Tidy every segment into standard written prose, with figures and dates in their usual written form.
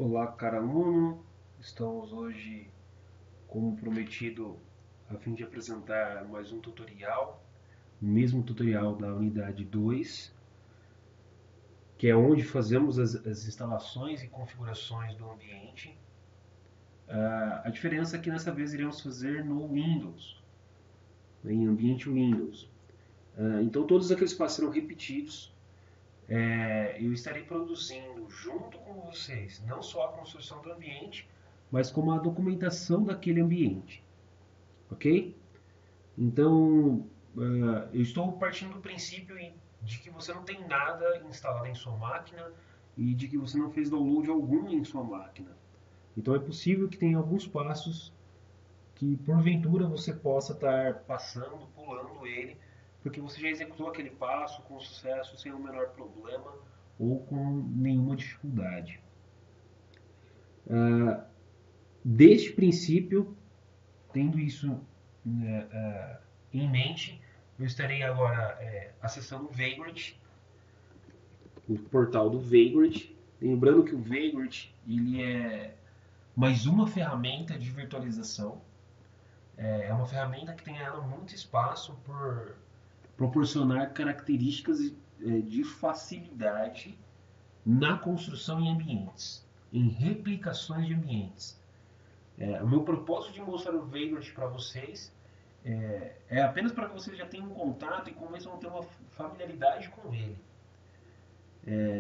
Olá, caro aluno. Estamos hoje, como prometido, a fim de apresentar mais um tutorial, o mesmo tutorial da unidade 2, que é onde fazemos as instalações e configurações do ambiente. A diferença é que dessa vez iremos fazer no Windows, em ambiente Windows. Então todos aqueles passos serão repetidos. Eu estarei produzindo junto com vocês não só a construção do ambiente, mas como a documentação daquele ambiente, ok? Então, eu estou partindo do princípio de que você não tem nada instalado em sua máquina e de que você não fez download algum em sua máquina. Então é possível que tenha alguns passos que porventura você possa estar passando, pulando ele, porque você já executou aquele passo com sucesso, sem o menor problema ou com nenhuma dificuldade. Deste princípio, tendo isso em mente, eu estarei agora acessando o Vagrant, o portal do Vagrant. Lembrando que o Vagrant ele é mais uma ferramenta de virtualização. É uma ferramenta que tem ela muito espaço por proporcionar características de facilidade na construção em ambientes, em replicações de ambientes. O meu propósito de mostrar o Vagrant para vocês é apenas para que vocês já tenham um contato e começam a ter uma familiaridade com ele.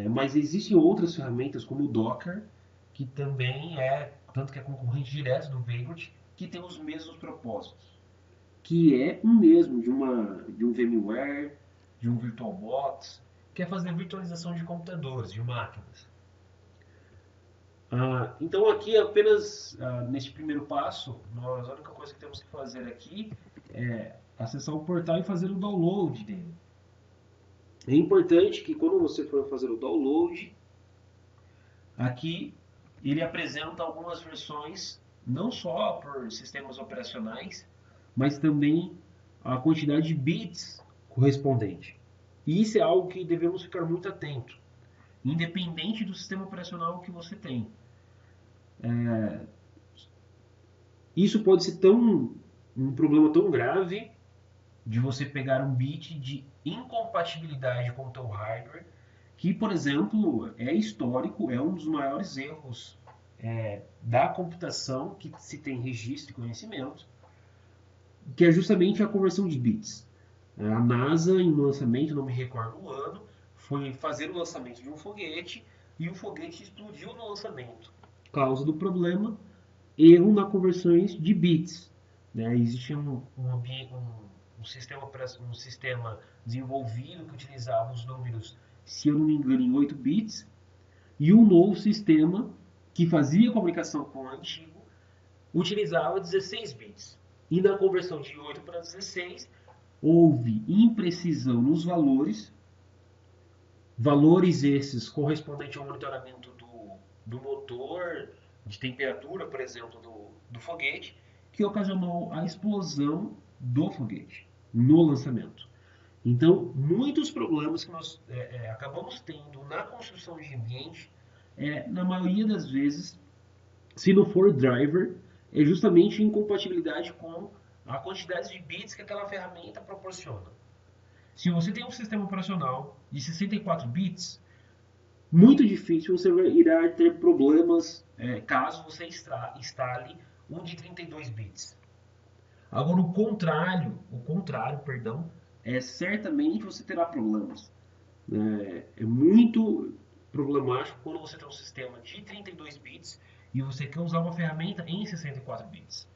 Mas existem outras ferramentas como o Docker, que também tanto que é concorrente direto do Vagrant, que tem os mesmos propósitos, que é o mesmo de um VMware, de um VirtualBox, que é fazer virtualização de computadores, de máquinas. Então aqui apenas neste primeiro passo, a única coisa que temos que fazer aqui é acessar o portal e fazer o download dele. É importante que quando você for fazer o download, aqui ele apresenta algumas versões, não só por sistemas operacionais, mas também a quantidade de bits correspondente. E isso é algo que devemos ficar muito atento, independente do sistema operacional que você tem. Isso pode ser um problema tão grave de você pegar um bit de incompatibilidade com o teu hardware, que, por exemplo, é histórico, é um dos maiores erros da computação que se tem registro e conhecimento, que é justamente a conversão de bits. A NASA, em um lançamento, não me recordo o ano, foi fazer o lançamento de um foguete e o foguete explodiu no lançamento. Causa do problema, erro na conversões de bits. Né? Existe um sistema desenvolvido que utilizava os números, se eu não me engano, em 8 bits, e um novo sistema que fazia comunicação com o antigo utilizava 16 bits. E na conversão de 8 para 16, houve imprecisão nos valores, valores esses correspondentes ao monitoramento do motor, de temperatura, por exemplo, do foguete, que ocasionou a explosão do foguete no lançamento. Então, muitos problemas que nós acabamos tendo na construção de ambiente, na maioria das vezes, se não for driver, é justamente incompatibilidade com a quantidade de bits que aquela ferramenta proporciona. Se você tem um sistema operacional de 64 bits, muito difícil você irá ter problemas caso você instale um de 32 bits. Agora, o contrário, perdão, certamente você terá problemas. É muito problemático quando você tem um sistema de 32 bits e você quer usar uma ferramenta em 64 bits.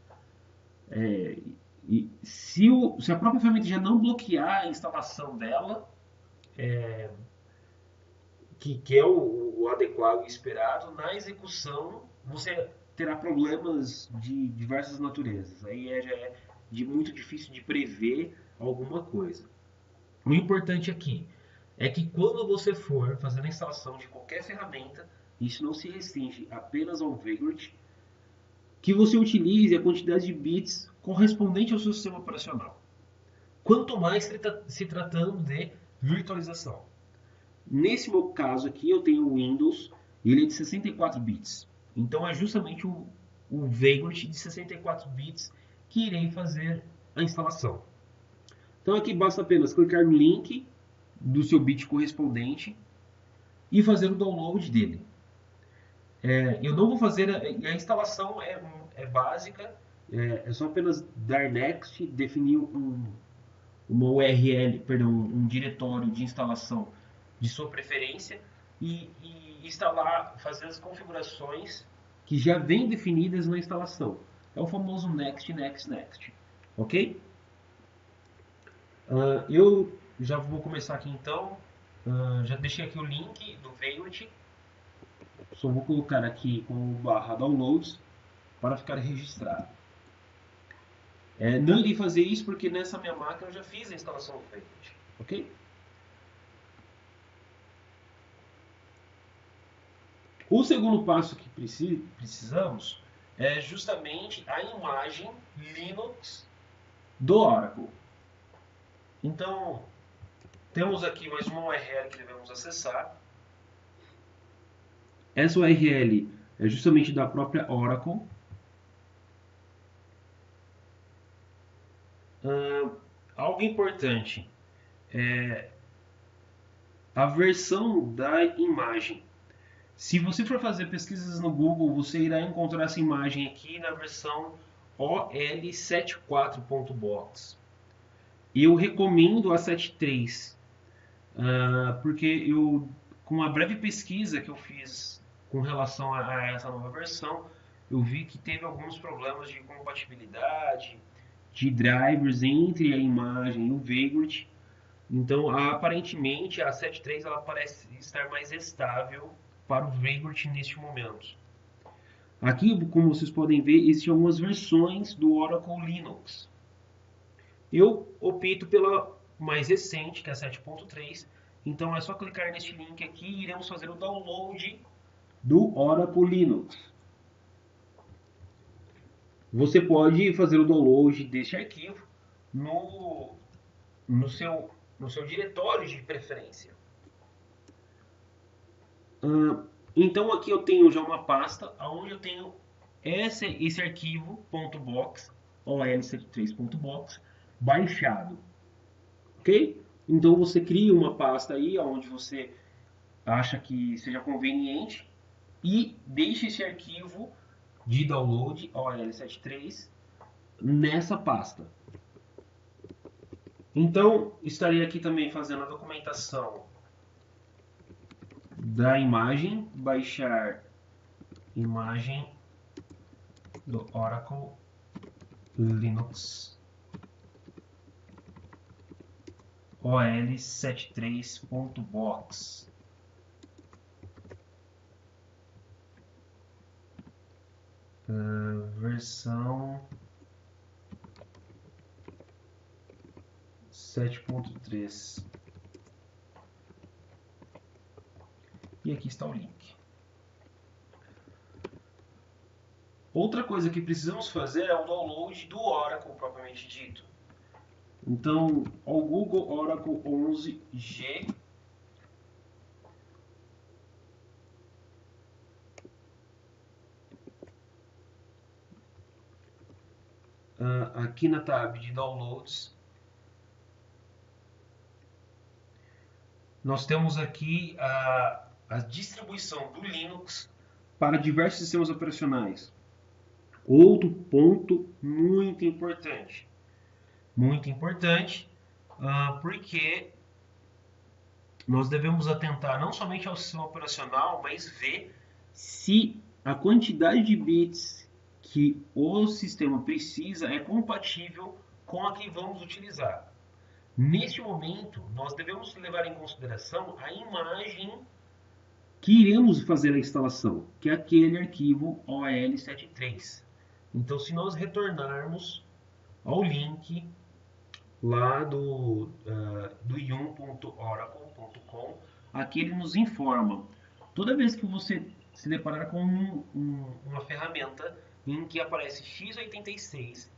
E se a própria ferramenta já não bloquear a instalação dela, que é o adequado e esperado, na execução você terá problemas de diversas naturezas. Aí já é muito difícil de prever alguma coisa. O importante aqui é que quando você for fazer a instalação de qualquer ferramenta, isso não se restringe apenas ao Vagrant, que você utilize a quantidade de bits correspondente ao seu sistema operacional. Quanto mais se tratando de virtualização. Nesse meu caso aqui, eu tenho o Windows, ele é de 64 bits. Então é justamente o Vagrant de 64 bits que irei fazer a instalação. Então aqui basta apenas clicar no link do seu bit correspondente e fazer o download dele. Eu não vou fazer a instalação é básica, é só apenas dar next, definir uma URL, perdão, um diretório de instalação de sua preferência e instalar, fazer as configurações que já vêm definidas na instalação. É o famoso next, next, next, ok? Eu já vou começar aqui então. Já deixei aqui o link do Vagrant. Só vou colocar aqui com o barra downloads para ficar registrado. Não irei fazer isso porque nessa minha máquina eu já fiz a instalação do Vagrant, ok? O segundo passo que precisamos é justamente a imagem Linux do Oracle. Então, temos aqui mais uma URL que devemos acessar. Essa URL é justamente da própria Oracle. Algo importante é a versão da imagem. Se você for fazer pesquisas no Google, você irá encontrar essa imagem aqui na versão OL74.box. Eu recomendo a 73, porque com uma breve pesquisa que eu fiz com relação a essa nova versão, eu vi que teve alguns problemas de compatibilidade, de drivers entre a imagem e o Vagrant. Então, aparentemente, a 7.3 ela parece estar mais estável para o Vagrant neste momento. Aqui, como vocês podem ver, existem algumas versões do Oracle Linux. Eu opto pela mais recente, que é a 7.3. Então é só clicar neste link aqui e iremos fazer o download do Oracle Linux. Você pode fazer o download deste arquivo no seu diretório de preferência. Então aqui eu tenho já uma pasta onde eu tenho esse arquivo .box, ol73.box, baixado. Ok? Então você cria uma pasta aí onde você acha que seja conveniente e deixe esse arquivo de download OL73 nessa pasta. Então estarei aqui também fazendo a documentação da imagem, baixar imagem do Oracle Linux OL73.box. Versão 7.3. E aqui está o link. Outra coisa que precisamos fazer é o download do Oracle propriamente dito. Então, ao Google Oracle 11G. Aqui na tab de downloads, nós temos aqui a distribuição do Linux para diversos sistemas operacionais. Outro ponto muito importante, porque nós devemos atentar não somente ao sistema operacional, mas ver se a quantidade de bits que o sistema precisa é compatível com a que vamos utilizar. Neste momento, nós devemos levar em consideração a imagem que iremos fazer a instalação, que é aquele arquivo OL73. Então, se nós retornarmos ao link lá do yum.oracle.com, aqui ele nos informa. Toda vez que você se deparar com uma ferramenta em que aparece x86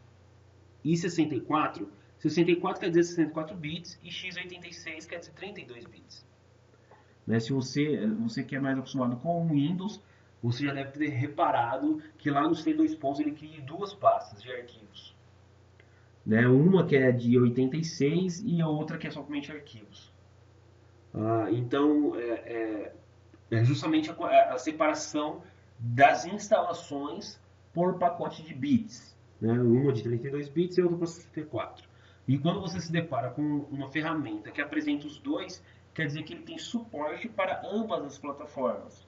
e 64, 64 quer dizer 64 bits e x86 quer dizer 32 bits. Se você que é mais acostumado com o Windows, você já deve ter reparado que lá nos T2 pontos ele cria duas pastas de arquivos. Né? Uma que é de 86 e a outra que é somente arquivos. Então, é justamente a separação das instalações por pacote de bits. Né? Uma de 32 bits e outra para 64. E quando você se depara com uma ferramenta que apresenta os dois, quer dizer que ele tem suporte para ambas as plataformas.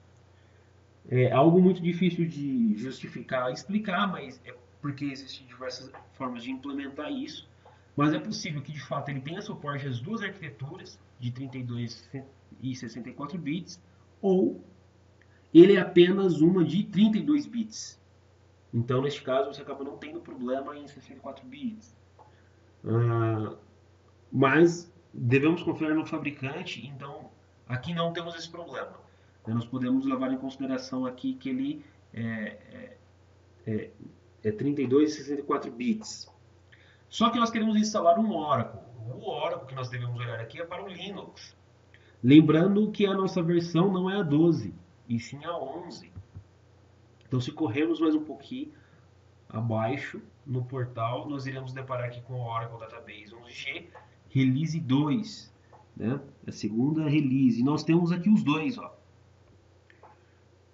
É algo muito difícil de justificar, explicar, mas é porque existem diversas formas de implementar isso. Mas é possível que de fato ele tenha suporte às duas arquiteturas, de 32 e 64 bits, ou ele é apenas uma de 32 bits. Então, neste caso, você acaba não tendo problema em 64 bits. Mas devemos confiar no fabricante, então aqui não temos esse problema. Nós podemos levar em consideração aqui que ele é 32 e 64 bits. Só que nós queremos instalar um Oracle. O Oracle que nós devemos olhar aqui é para o Linux. Lembrando que a nossa versão não é a 12, e sim a 11. Então, se corrermos mais um pouquinho abaixo no portal, nós iremos deparar aqui com o Oracle Database 11G Release 2, né? A segunda release. E nós temos aqui os dois, ó.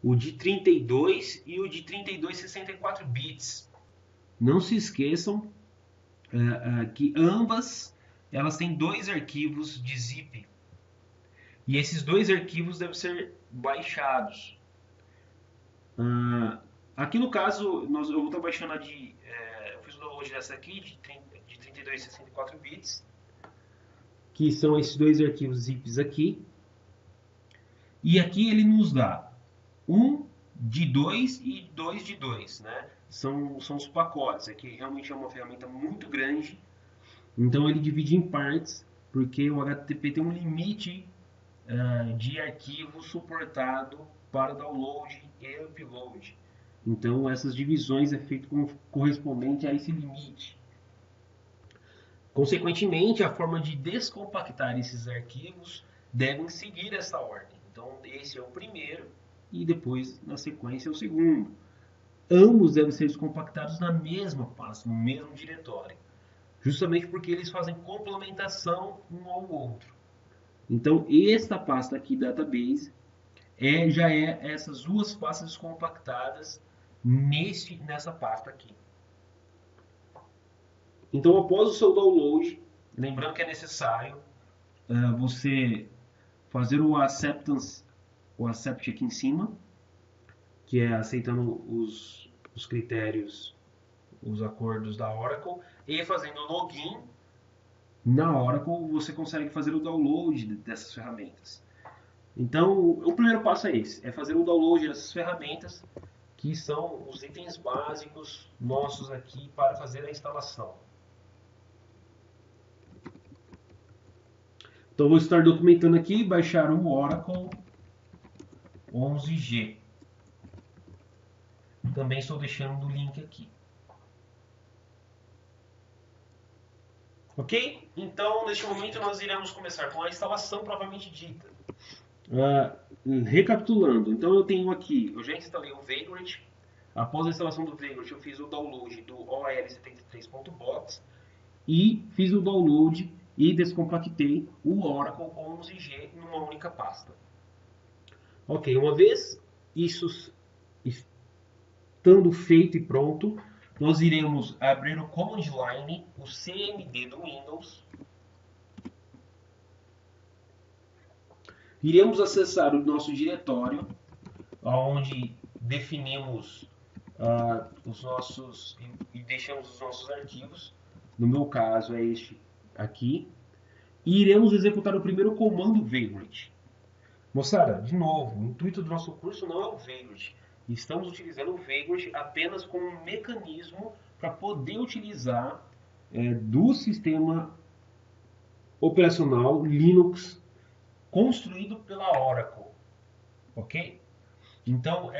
O de 32 e o de 32 64 bits. Não se esqueçam que ambas elas têm dois arquivos de zip. E esses dois arquivos devem ser baixados. Aqui no caso, eu vou estar baixando eu fiz o download dessa aqui de 32 e 64 bits, que são esses dois arquivos zips aqui. E aqui ele nos dá um de 2 e 2 de 2, né? São os pacotes. Aqui realmente é uma ferramenta muito grande. Então ele divide em partes, porque o HTTP tem um limite de arquivo suportado para download e upload. Então essas divisões é feito correspondente a esse limite. Consequentemente, a forma de descompactar esses arquivos devem seguir essa ordem. Então esse é o primeiro e depois na sequência é o segundo. Ambos devem ser descompactados na mesma pasta, no mesmo diretório, justamente porque eles fazem complementação um ao outro. Então, esta pasta aqui, database, já é essas duas pastas compactadas nessa pasta aqui. Então, após o seu download, lembrando que é necessário você fazer o acceptance, o accept aqui em cima, que é aceitando os critérios, os acordos da Oracle, e fazendo login na Oracle, você consegue fazer o download dessas ferramentas. Então, o primeiro passo é esse, é fazer o download dessas ferramentas, que são os itens básicos nossos aqui para fazer a instalação. Então, vou estar documentando aqui, baixar o Oracle 11G. Também estou deixando o link aqui. Ok? Então, neste momento, nós iremos começar com a instalação propriamente dita. Recapitulando, então eu tenho aqui, eu já instalei o Vagrant. Após a instalação do Vagrant, eu fiz o download do OL73.box e fiz o download e descompactei o Oracle 11G numa única pasta. Ok, uma vez isso estando feito e pronto, nós iremos abrir o Command Line, o CMD do Windows. Iremos acessar o nosso diretório, onde definimos os nossos e deixamos os nossos arquivos. No meu caso é este aqui. E iremos executar o primeiro comando Vagrant. Moçada, de novo, o intuito do nosso curso não é o Vagrant. Estamos utilizando o Vagrant apenas como um mecanismo para poder utilizar do sistema operacional Linux construído pela Oracle. Ok? Então,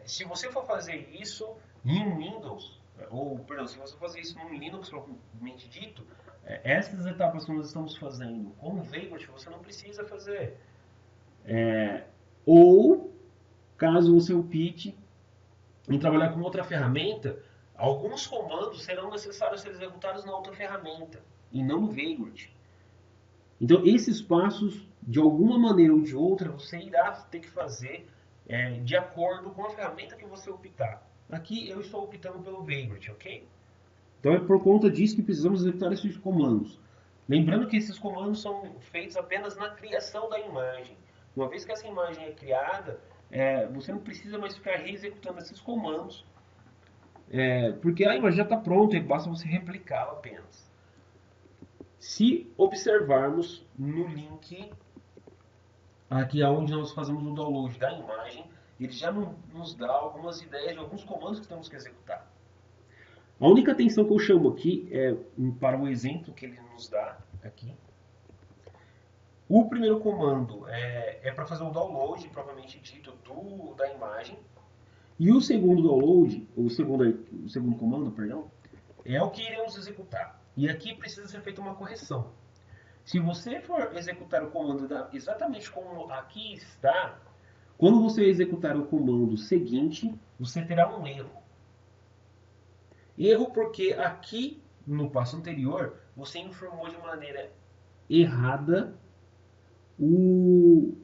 se você for fazer isso em Windows, se você fazer isso no Linux propriamente dito, essas etapas que nós estamos fazendo com o Vagrant você não precisa fazer. Ou caso você opte em trabalhar com outra ferramenta, alguns comandos serão necessários ser executados na outra ferramenta e não no Vagrant. Então, esses passos, de alguma maneira ou de outra, você irá ter que fazer de acordo com a ferramenta que você optar. Aqui eu estou optando pelo Vagrant, ok? Então é por conta disso que precisamos executar esses comandos. Lembrando que esses comandos são feitos apenas na criação da imagem. Uma vez que essa imagem é criada, você não precisa mais ficar reexecutando esses comandos, porque a imagem já está pronta e basta você replicá-la apenas. Se observarmos no link aqui onde nós fazemos o download da imagem, ele já nos dá algumas ideias de alguns comandos que temos que executar. A única atenção que eu chamo aqui é para o exemplo que ele nos dá aqui. O primeiro comando é para fazer o download, propriamente dito, da imagem. E o segundo download, o segundo comando, perdão, é o que iremos executar. E aqui precisa ser feita uma correção. Se você for executar o comando exatamente como aqui está, quando você executar o comando seguinte, você terá um erro. Erro porque aqui no passo anterior você informou de maneira errada o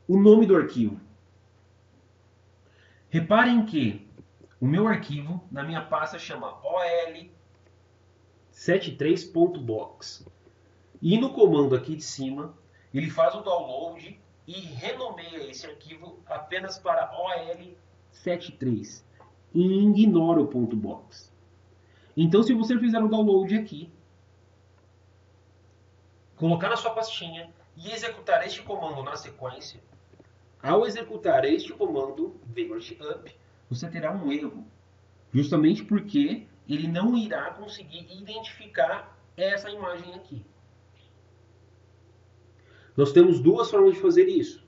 nome do arquivo. Reparem que o meu arquivo na minha pasta chama ol73.box. E no comando aqui de cima, ele faz o download e renomeia esse arquivo apenas para ol73 e ignora o .box. Então, se você fizer o download aqui, colocar na sua pastinha e executar este comando na sequência, ao executar este comando, Vagrant Up, você terá um erro, justamente porque ele não irá conseguir identificar essa imagem aqui. Nós temos duas formas de fazer isso.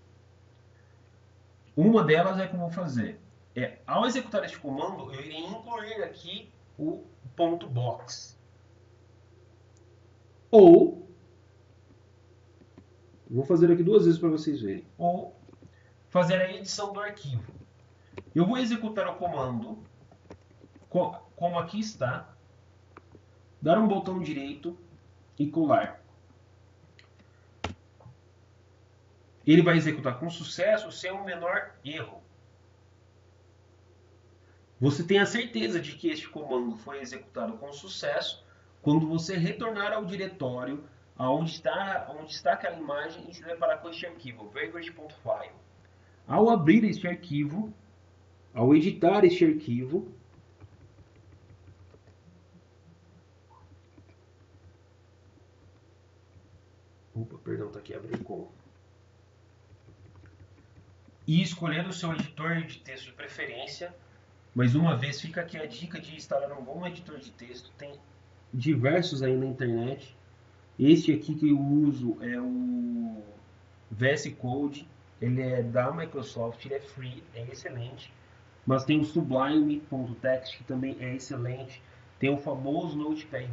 Uma delas é como eu vou fazer. Ao executar este comando, eu irei incluir aqui o .box. Ou, vou fazer aqui duas vezes para vocês verem. Ou fazer a edição do arquivo. Eu vou executar o comando como aqui está, dar um botão direito e colar. Ele vai executar com sucesso sem o menor erro. Você tem a certeza de que este comando foi executado com sucesso quando você retornar ao diretório onde está aquela imagem e se deparar com este arquivo, vagrant.file. Ao abrir este arquivo, ao editar este arquivo, está aqui, abrir com. E escolher o seu editor de texto de preferência. Mais uma vez, fica aqui a dica de instalar um bom editor de texto. Tem diversos aí na internet. Este aqui que eu uso é o VS Code. Ele é da Microsoft, ele é free, é excelente. Mas tem o Sublime.txt, que também é excelente. Tem o famoso Notepad++,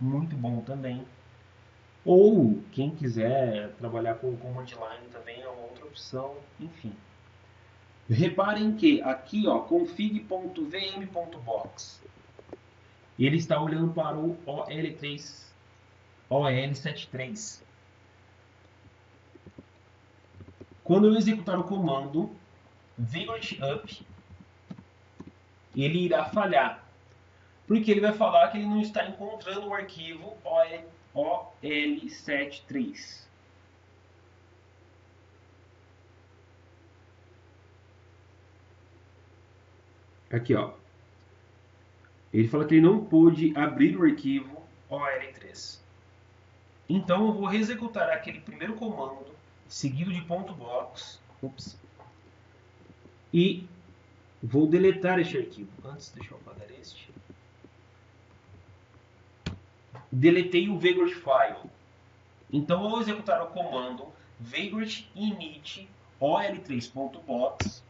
muito bom também. Ou, quem quiser trabalhar com o Command Line também é uma outra opção, enfim. Reparem que aqui, ó, config.vm.box, ele está olhando para o OL73. Quando eu executar o comando Vagrant Up, ele irá falhar, porque ele vai falar que ele não está encontrando o arquivo OL73. Aqui, ó. Ele fala que ele não pôde abrir o arquivo OL3. Então eu vou reexecutar aquele primeiro comando, seguido de .box. E vou deletar este arquivo. Antes, deixa eu apagar este. Deletei o Vagrant File. Então, ao executar o comando Vagrant init ol3.box,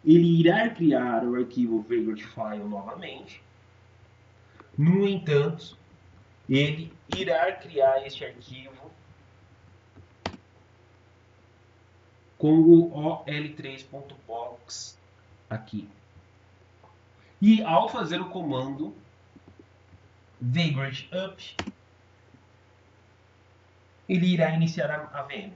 ele irá criar o arquivo Vagrant File novamente. No entanto, ele irá criar este arquivo com o ol3.box aqui. E ao fazer o comando vagrant up, ele irá iniciar a VM.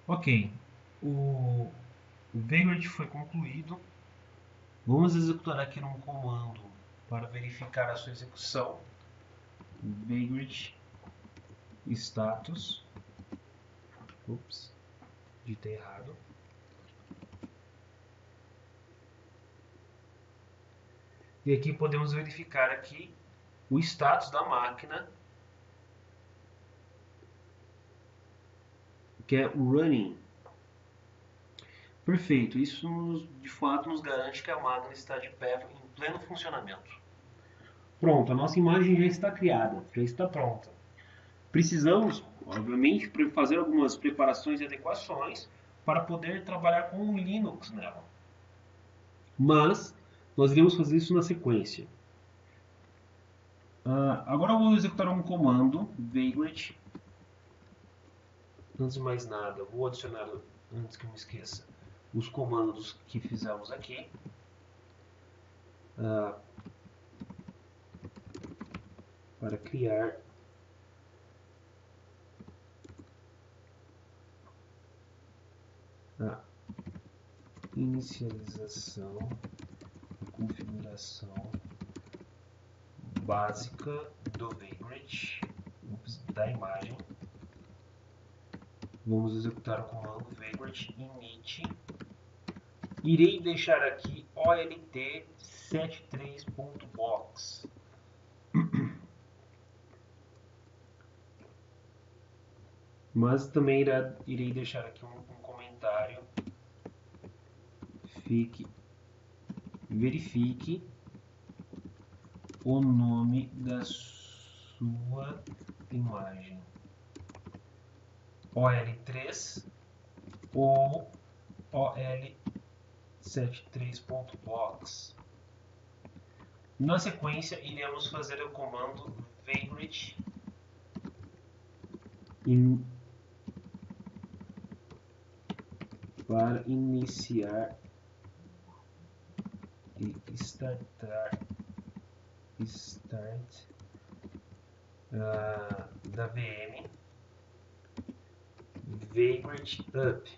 Ok, o Vagrant foi concluído. Vamos executar aqui um comando para verificar a sua execução. Vagrant status. Ups, digitei errado. E aqui podemos verificar aqui o status da máquina, que é running. Perfeito, isso de fato nos garante que a máquina está de pé em pleno funcionamento. Pronto, a nossa imagem já está criada, já está pronta. Precisamos, obviamente, fazer algumas preparações e adequações para poder trabalhar com o Linux nela. Mas nós iremos fazer isso na sequência. Agora eu vou executar um comando, vagrant. Antes de mais nada, vou adicionar, antes que eu me esqueça, os comandos que fizemos aqui. Para criar a inicialização e configuração básica do Vagrant da imagem. Vamos executar o comando vagrant init. Irei deixar aqui olt73.box. Mas também irei deixar aqui um comentário. Verifique o nome da sua imagem. OL3 ou OL73.box. Na sequência, iremos fazer o comando vagrant para iniciar e start da VM vagrant up.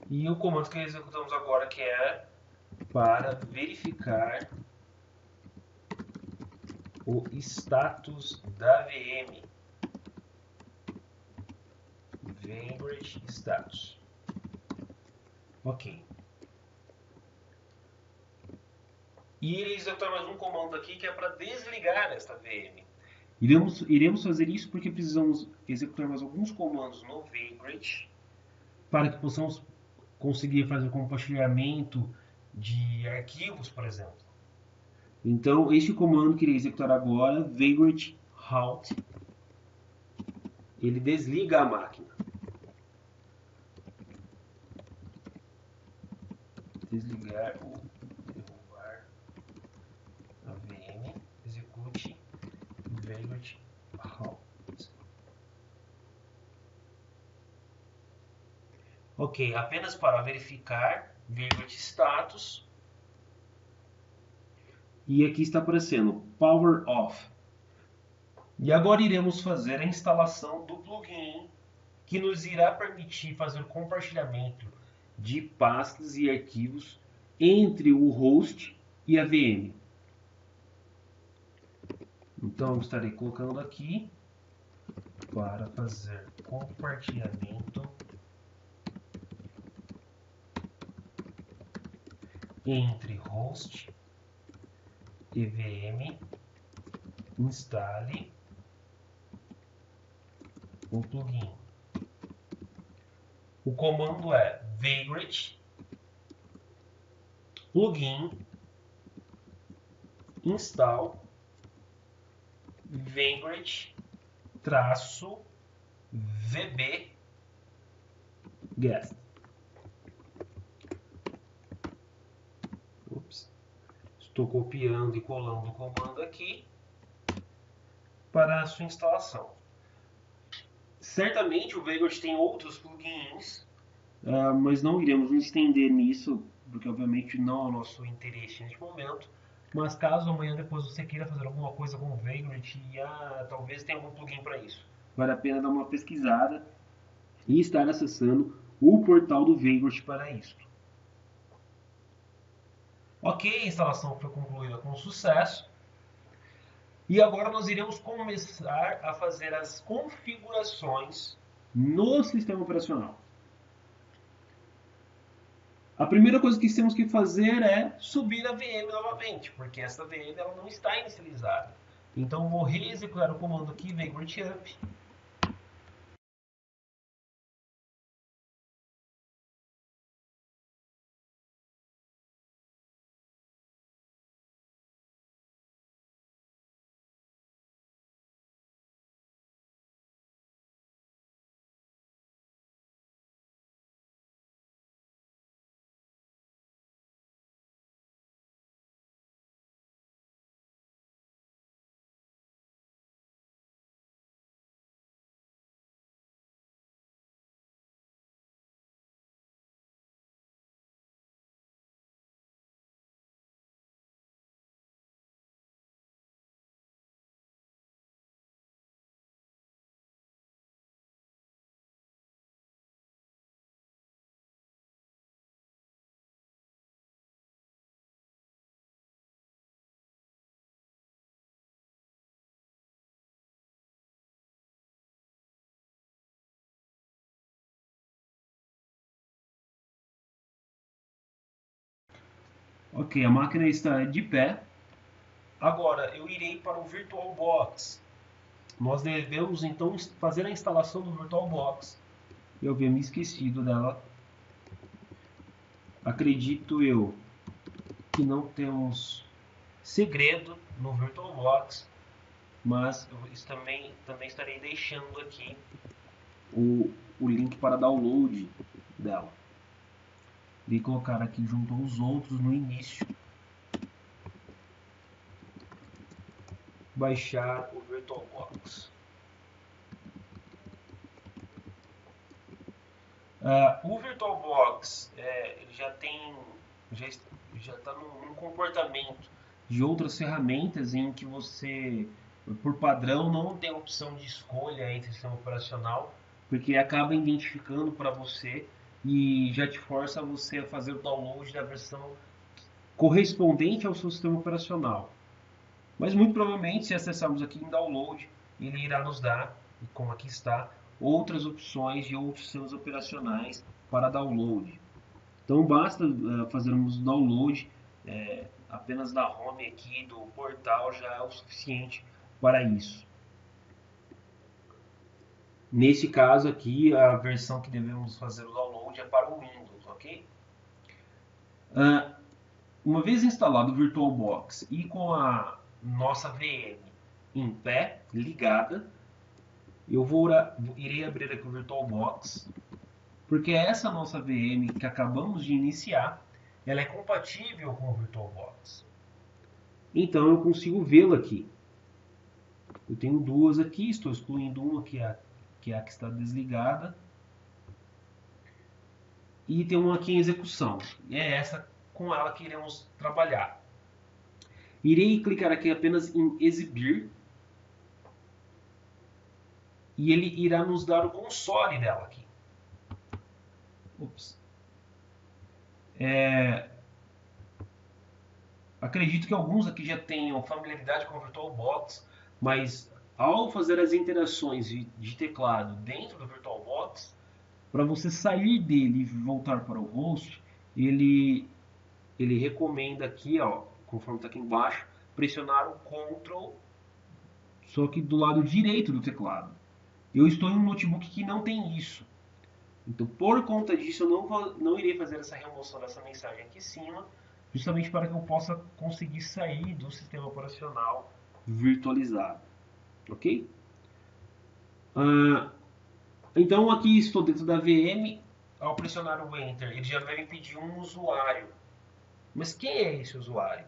E o comando que executamos agora, que é para verificar o status da VM. Vagrant status. Ok. E irei executar mais um comando aqui que é para desligar esta VM. Iremos fazer isso porque precisamos executar mais alguns comandos no Vagrant para que possamos conseguir fazer o compartilhamento de arquivos, por exemplo. Então, este comando que irei executar agora, vagrant halt, ele desliga a máquina. Desligar ou derrubar a VM, execute vagrant halt. Ok, apenas para verificar vagrant status. E aqui está aparecendo Power Off. E agora iremos fazer a instalação do plugin que nos irá permitir fazer o compartilhamento de pastas e arquivos entre o host e a VM. Então eu estarei colocando aqui para fazer compartilhamento entre host e VM. Instale o plugin. O comando é vagrant plugin install vagrant -vb guest. Estou copiando e colando o comando aqui para a sua instalação. Certamente o Vagrant tem outros plugins, mas não iremos nos estender nisso, porque obviamente não é o nosso interesse neste momento. Mas caso amanhã depois você queira fazer alguma coisa com o Vagrant, talvez tenha algum plugin para isso. Vale a pena dar uma pesquisada e estar acessando o portal do Vagrant para isso. Ok, a instalação foi concluída com sucesso. E agora nós iremos começar a fazer as configurações no sistema operacional. A primeira coisa que temos que fazer é subir a VM novamente, porque essa VM ela não está inicializada. Então vou reexecutar o comando aqui, vagrant up. Ok, a máquina está de pé. Agora eu irei para o VirtualBox. Nós devemos então fazer a instalação do VirtualBox. Eu havia me esquecido dela. Acredito eu que não temos segredo no VirtualBox, mas eu também estarei deixando aqui o link para download dela. Vou colocar aqui junto aos outros no início. Baixar o VirtualBox. O VirtualBox ele já está num comportamento de outras ferramentas em que você, por padrão, não tem opção de escolha entre sistema operacional, porque acaba identificando para você e já te força a você a fazer o download da versão correspondente ao seu sistema operacional. Mas muito provavelmente, se acessarmos aqui em download, ele irá nos dar, como aqui está, outras opções de outros sistemas operacionais para download. Então basta fazermos download apenas da home aqui do portal já é o suficiente para isso. Nesse caso aqui, a versão que devemos fazer o download é para o Windows, ok? Uma vez instalado o VirtualBox e com a nossa VM em pé, ligada, irei abrir aqui o VirtualBox, porque essa nossa VM que acabamos de iniciar, ela é compatível com o VirtualBox. Então eu consigo vê-la aqui. Eu tenho duas aqui, estou excluindo uma que é a que está desligada. E tem uma aqui em execução. E é essa com ela que iremos trabalhar. Irei clicar aqui apenas em exibir. E ele irá nos dar o console dela aqui. Ops. Acredito que alguns aqui já tenham familiaridade com o VirtualBox, mas ao fazer as interações de teclado dentro do VirtualBox, para você sair dele e voltar para o host, ele recomenda aqui, ó, conforme está aqui embaixo, pressionar o Ctrl, só que do lado direito do teclado. Eu estou em um notebook que não tem isso. Então, por conta disso, eu não irei fazer essa remoção dessa mensagem aqui em cima, justamente para que eu possa conseguir sair do sistema operacional virtualizado. Ok? Então, aqui estou dentro da VM. Ao pressionar o Enter, ele já vai me pedir um usuário. Mas quem é esse usuário?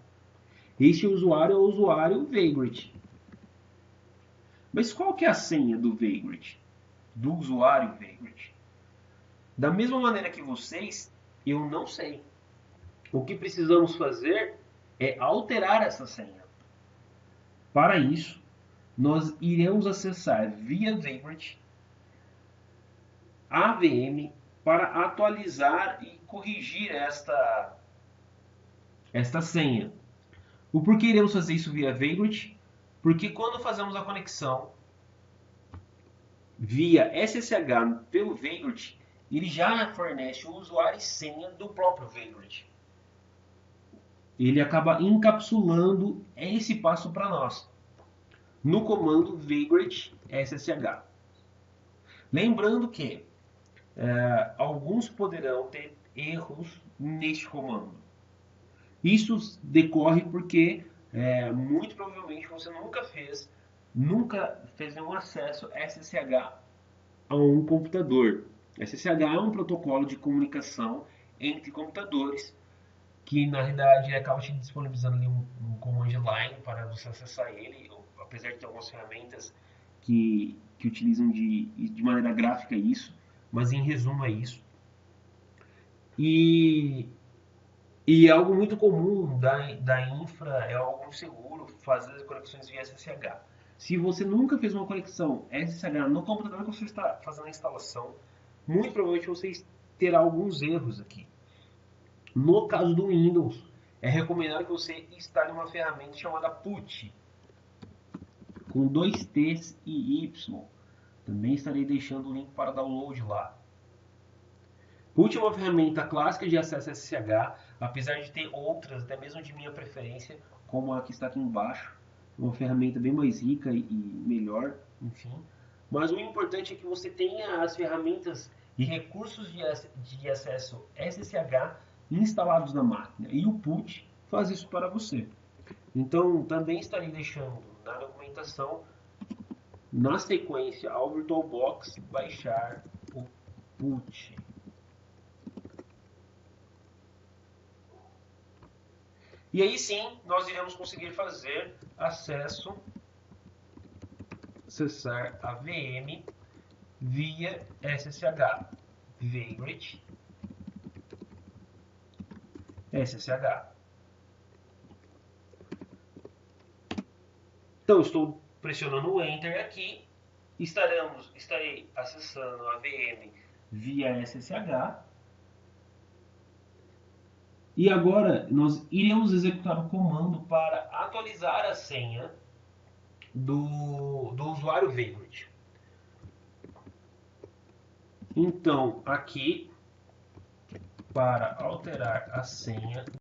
Este usuário é o usuário Vagrant. Mas qual que é a senha do Vagrant? Do usuário Vagrant? Da mesma maneira que vocês, eu não sei. O que precisamos fazer é alterar essa senha. Para isso, nós iremos acessar via Vagrant AVM para atualizar e corrigir esta senha. O porquê iremos fazer isso via Vagrant? Porque quando fazemos a conexão via SSH pelo Vagrant, ele já fornece o usuário e senha do próprio Vagrant. Ele acaba encapsulando esse passo para nós no comando Vagrant SSH. Lembrando que alguns poderão ter erros neste comando. Isso decorre porque muito provavelmente você nunca fez nenhum acesso SSH a um computador. SSH é um protocolo de comunicação entre computadores que na realidade acaba te disponibilizando ali um command line para você acessar ele, apesar de ter algumas ferramentas que utilizam de maneira gráfica isso, mas em resumo é isso. E é algo muito comum da infra, é algo seguro fazer as conexões via SSH. Se você nunca fez uma conexão SSH no computador que você está fazendo a instalação, muito provavelmente você terá alguns erros aqui. No caso do Windows, é recomendado que você instale uma ferramenta chamada PUT, com 2 T's e Y. Também estarei deixando o link para download lá. PUT é uma ferramenta clássica de acesso SSH, apesar de ter outras, até mesmo de minha preferência, como a que está aqui embaixo. Uma ferramenta bem mais rica e melhor, enfim. Mas o importante é que você tenha as ferramentas e recursos de acesso SSH instalados na máquina. E o PUT faz isso para você. Então, também estarei deixando na documentação, na sequência, ao VirtualBox baixar o PUT. E aí sim, nós iremos conseguir fazer acessar a VM via SSH, Vagrant SSH. Então, estou pressionando o Enter aqui, estarei acessando a VM via SSH. E agora nós iremos executar o comando para atualizar a senha do usuário Vagrant. Então, aqui, para alterar a senha